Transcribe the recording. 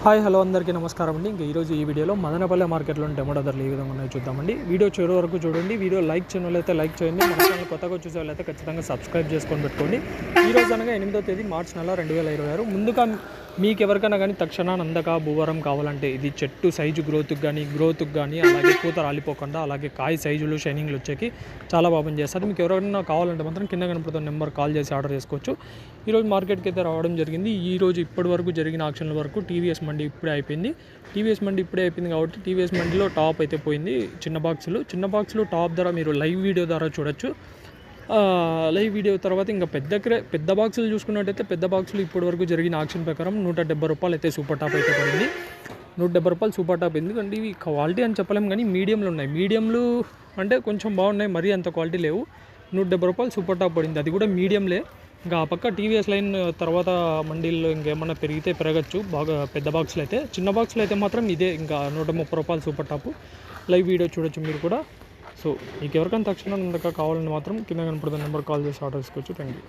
Hi hello అందరికీ నమస్కారం అండి. ఇంకా ఈరోజు ఈ వీడియోలో మదనపల్లె మార్కెట్లో టమాటో ధరలు ఏ విధంగా ఉన్నాయో చూద్దామండి. వీడియో చివరి వరకు చూడండి. వీడియో లైక్ చేయడం అయితే లైక్ చేయండి. మన ఛానల్ కొత్తగా చూసే వాళ్ళైతే ఖచ్చితంగా సబ్స్క్రైబ్ చేసుకొని పెట్టుకోండి. ఈరోజు అనగా 8వ తేదీ మార్చి నెల 2026. ముందుగా మీకు ఎవరికైనా కానీ తక్షణ నందక భూవరం కావాలంటే ఇది చెట్టు సైజు గ్రోత్కి కానీ అలాగే పూత రాలిపోకుండా అలాగే కాయ సైజులు షైనింగ్లు వచ్చేకి చాలా బాగా చేస్తారు. మీకు ఎవరైనా కావాలంటే మాత్రం కింద కనపడుతున్న నెంబర్ కాల్ చేసి ఆర్డర్ చేసుకోవచ్చు. ఈరోజు మార్కెట్కి అయితే రావడం జరిగింది. ఈరోజు ఇప్పటి వరకు జరిగిన ఆక్షన్ల వరకు టీవీఎస్ మండి ఇప్పుడే అయిపోయింది. కాబట్టి టీవీఎస్ మండిలో టాప్ అయితే పోయింది. చిన్న బాక్సులు టాప్ ధర మీరు లైవ్ వీడియో ద్వారా చూడొచ్చు. లైవ్ వీడియో తర్వాత ఇంకా పెద్ద బాక్సులు చూసుకున్నట్టయితే పెద్ద బాక్సులు ఇప్పటి వరకు జరిగిన ఆక్షన్ ప్రకారం ₹170 అయితే సూపర్ టాప్ అయితే పడింది. ₹170 సూపర్ టాప్. ఎందుకంటే ఇవి క్వాలిటీ అని చెప్పలేము కానీ మీడియంలు ఉన్నాయి. మీడియంలు అంటే కొంచెం బాగున్నాయి, మరీ అంత క్వాలిటీ లేవు. ₹170 సూపర్ టాప్ పడింది, అది కూడా మీడియంలే. ఇంకా ఆ పక్క టీవీఎస్ లైన్ తర్వాత మండీల్లో ఇంకేమన్నా పెరిగితే పెరగచ్చు బాగా పెద్ద బాక్సులు అయితే. చిన్న బాక్సులు అయితే మాత్రం ఇదే ఇంకా ₹130 సూపర్ టాప్. లైవ్ వీడియో చూడొచ్చు మీరు కూడా. సో మీకు ఎవరికైనా తక్షణం కావాలని మాత్రం కింద కనపడుతున్న నెంబర్ కాల్ చేసి ఆర్డర్ చేసుకోవచ్చు. Thank you.